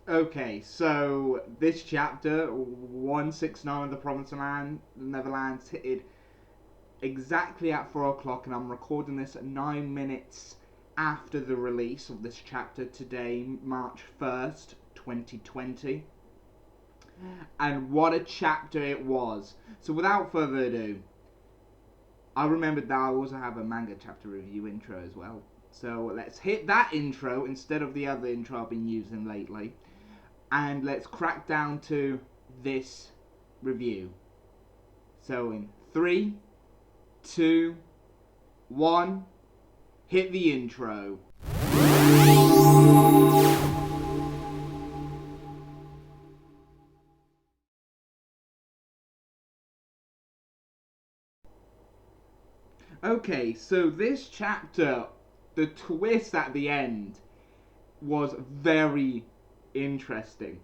Okay, so this chapter, 169 of the Promised Land, the Neverlands, hit exactly at 4 o'clock, and I'm recording this at 9 minutes after the release of this chapter today, March 1st, 2020. And what a chapter it was. So without further ado, I remembered that I also have a manga chapter review intro as well. So let's hit that intro instead of the other intro I've been using lately. And let's crack down to this review. So in 3, 2, 1, hit the intro. Okay, so this chapter, the twist at the end was very interesting.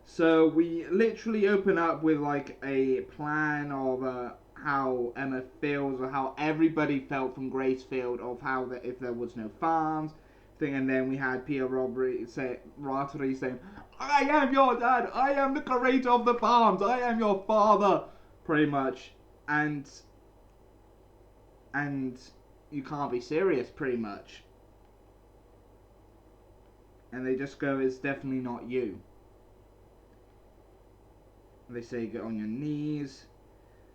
So we literally open up with like a plan of how Emma feels, or how everybody felt from Gracefield, of how that if there was no farms thing, and then we had Pierre Robbery say Rattery saying, "I am your dad. I am the curator of the farms. I am your father," pretty much, and you can't be serious, pretty much. And they just go, "It's definitely not you." They say, "Get on your knees."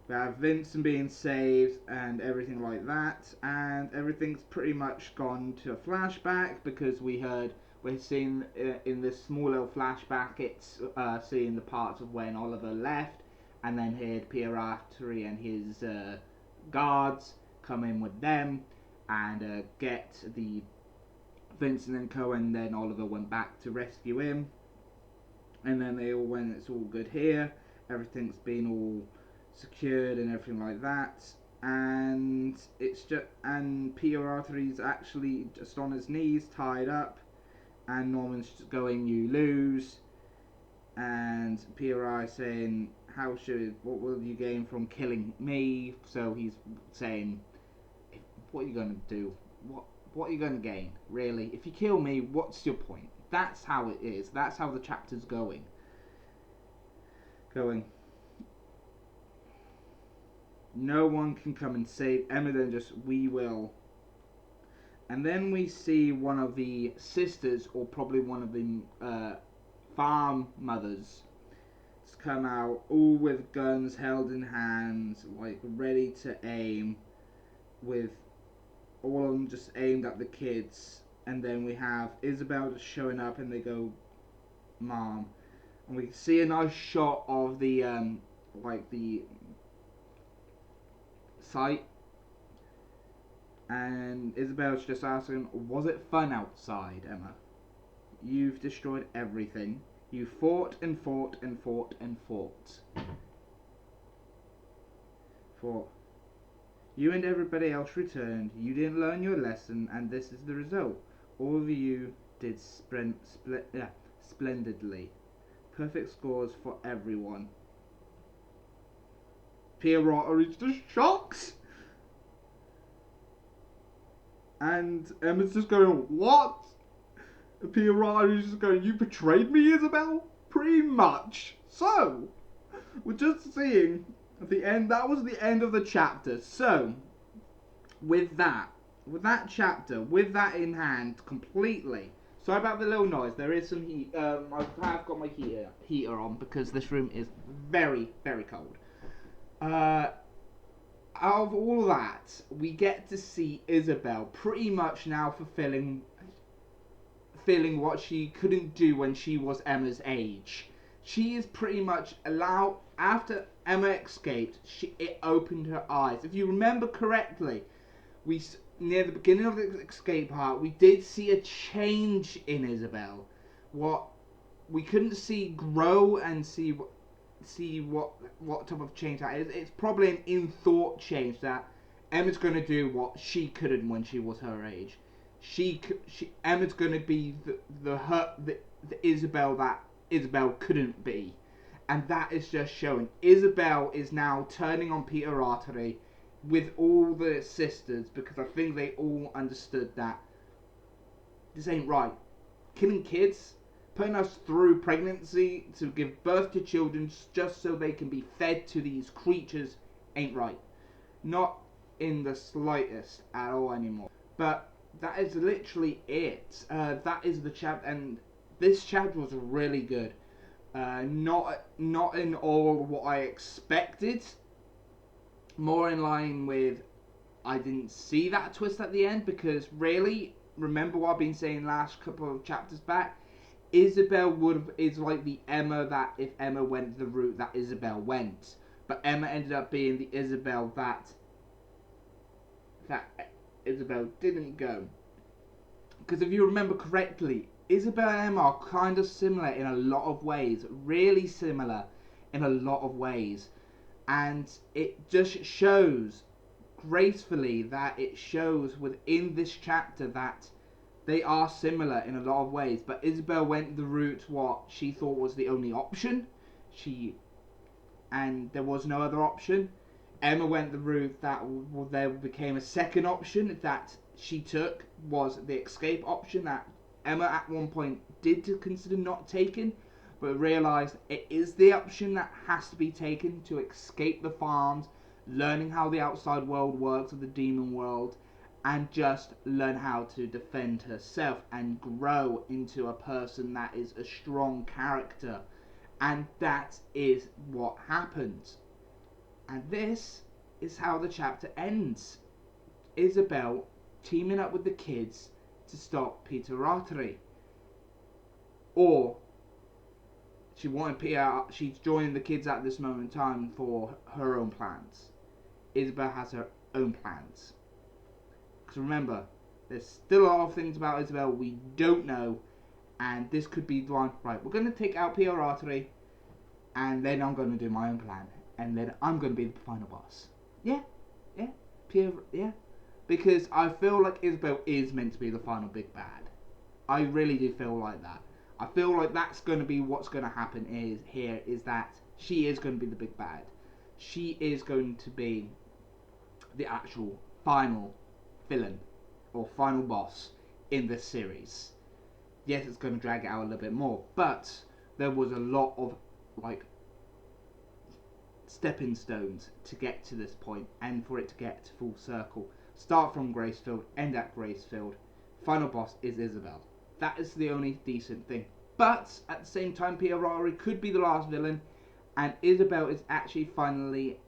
We have Vincent being saved and everything like that, and everything's pretty much gone to a flashback because we're seeing in this small little flashback, it's seeing the parts of when Oliver left, and then he had Pierre Artery and his guards come in with them and get the Vincent and Co, and then Oliver went back to rescue him, and then they all went, "It's all good here, everything's been all secured and everything like that," and it's just, and Peter Artery's actually just on his knees, tied up, and Norman's just going, "You lose," and Peter I saying, "What will you gain from killing me?" So he's saying, "What are you gonna do? What are you gonna gain, really? If you kill me, what's your point?" That's how it is. That's how the chapter's going. No one can come and save Emma, then just, "We will." And then we see one of the sisters, or probably one of the farm mothers, come out, all with guns held in hands, like ready to aim, with all of them just aimed at the kids. And then we have Isabel just showing up, and they go, "Mom." And we see a nice shot of the like the site, and Isabel's just asking, "Was it fun outside, Emma? You've destroyed everything. You fought and fought and fought and fought. For you and everybody else returned. You didn't learn your lesson, and this is the result. All of you did splendidly. Perfect scores for everyone." Pierrot is just shocked. And Emma's just going, "What?" Pierrot is just going, "You betrayed me, Isabel?" Pretty much. So, we're just seeing at the end, that was the end of the chapter. So, with that chapter, with that in hand completely. Sorry about the little noise. There is some heat. I have got my heater on because this room is very, very cold. Out of all that, we get to see Isabel pretty much now fulfilling what she couldn't do when she was Emma's age. She is pretty much allowed, after Emma escaped, it opened her eyes. If you remember correctly, we near the beginning of the escape part, we did see a change in Isabel. What we couldn't see grow and see what type of change that is. It's probably an in thought change that Emma's going to do what she couldn't when she was her age. Emma's going to be the Isabel that Isabel couldn't be, and that is just showing. Isabel is now turning on Peter Artery with all the sisters, because I think they all understood that this ain't right. Killing kids, putting us through pregnancy to give birth to children just so they can be fed to these creatures ain't right. Not in the slightest at all anymore. But that is literally it. That is the chapter, and this chapter was really good. Not in all what I expected. More in line with, I didn't see that twist at the end, because really, remember what I've been saying last couple of chapters back? Isabel is like the Emma that if Emma went the route that Isabel went, but Emma ended up being the Isabel that Isabel didn't go. Because if you remember correctly, Isabel and Emma are kind of similar in a lot of ways, really similar in a lot of ways, and it just shows gracefully that it shows within this chapter that they are similar in a lot of ways. But Isabel went the route what she thought was the only option, and there was no other option. Emma went the route that there became a second option that she took, was the escape option that Emma at one point did to consider not taking, but realised it is the option that has to be taken to escape the farms, learning how the outside world works of the demon world, and just learn how to defend herself and grow into a person that is a strong character. And that is what happens. And this is how the chapter ends. Isabel teaming up with the kids to stop Peter Rattray. Or she's joining the kids at this moment in time for her own plans. Isabel has her own plans. Because remember, there's still a lot of things about Isabel we don't know, and this could be the one, right, we're going to take out Peter Rattray, and then I'm going to do my own plan, and then I'm going to be the final boss. Yeah, because I feel like Isabel is meant to be the final big bad. I really do feel like that. I feel like that's going to be what's going to happen is that she is going to be the big bad. She is going to be the actual final villain or final boss in this series. Yes, it's going to drag it out a little bit more, but there was a lot of stepping stones to get to this point and for it to get to full circle. Start from Gracefield, end at Gracefield. Final boss is Isabel. That is the only decent thing. But at the same time, Peter Rattray could be the last villain, and Isabel is actually finally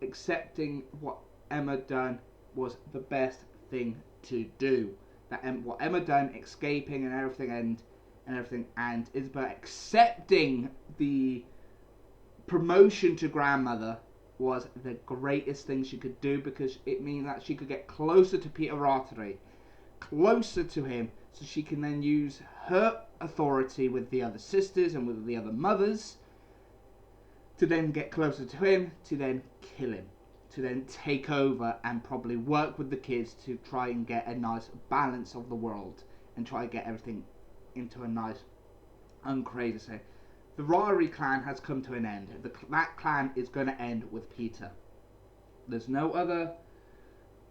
accepting what Emma done was the best thing to do. What Emma done, escaping and everything, and Isabel accepting the promotion to grandmother was the greatest thing she could do, because it means that she could get closer to Peter Rattray, closer to him, so she can then use her authority with the other sisters and with the other mothers to then get closer to him, to then kill him, to then take over and probably work with the kids to try and get a nice balance of the world and try to get everything into a nice uncrazy say. The Rattray clan has come to an end. That clan is going to end with Peter. There's no other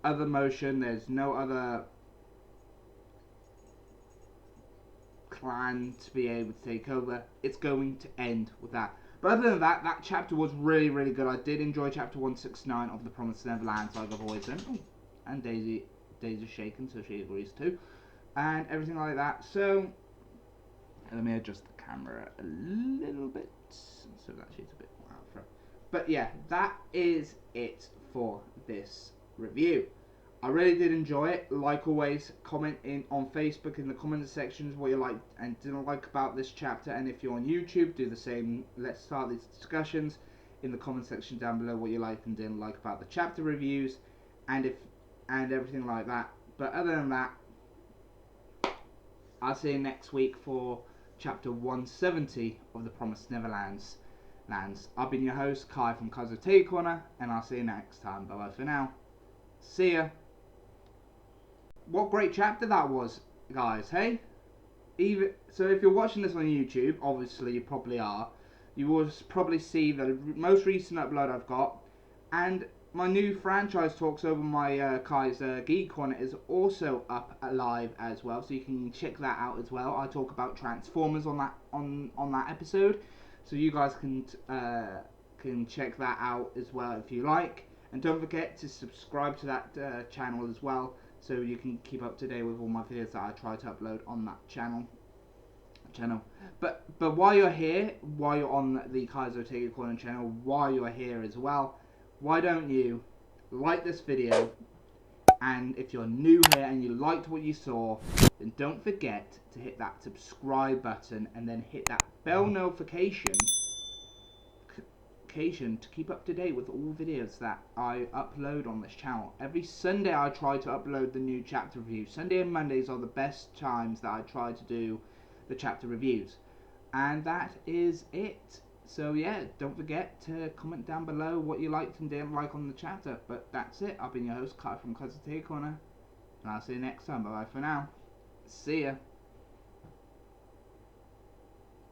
motion. There's no other clan to be able to take over. It's going to end with that. But other than that, that chapter was really, really good. I did enjoy chapter 169 of The Promised Neverland, like I've always done. Ooh, and Daisy's shaking, so she agrees too. And everything like that. So, let me adjust the camera a little bit so that she's a bit more out front. But yeah, that is it for this review. I really did enjoy it. Like always, comment in on Facebook in the comment sections what you liked and didn't like about this chapter, and if you're on YouTube, do the same. Let's start these discussions in the comment section down below what you liked and didn't like about the chapter reviews and everything like that. But other than that, I'll see you next week for chapter 170 of The Promised Neverlands. I've been your host, Kai from Kai's Take Corner, and I'll see you next time. Bye bye for now. See ya. What great chapter that was, guys, hey? So if you're watching this on YouTube, obviously you probably are, you will probably see the most recent upload I've got, and my new franchise talks over my Kaiser Geek Corner is also up live as well, so you can check that out as well. I talk about Transformers on that episode, so you guys can check that out as well if you like. And don't forget to subscribe to that channel as well, so you can keep up to date with all my videos that I try to upload on that channel. But while you're here, while you're on the Kaiser Geek Corner channel, while you're here as well, why don't you like this video? And if you're new here and you liked what you saw, then don't forget to hit that subscribe button and then hit that bell notification to keep up to date with all videos that I upload on this channel. Every Sunday I try to upload the new chapter reviews. Sunday and Mondays are the best times that I try to do the chapter reviews. And that is it. So yeah, don't forget to comment down below what you liked and didn't like on the chapter. But that's it. I've been your host, Kai from Kaiser Geek Corner. And I'll see you next time. Bye bye for now. See ya.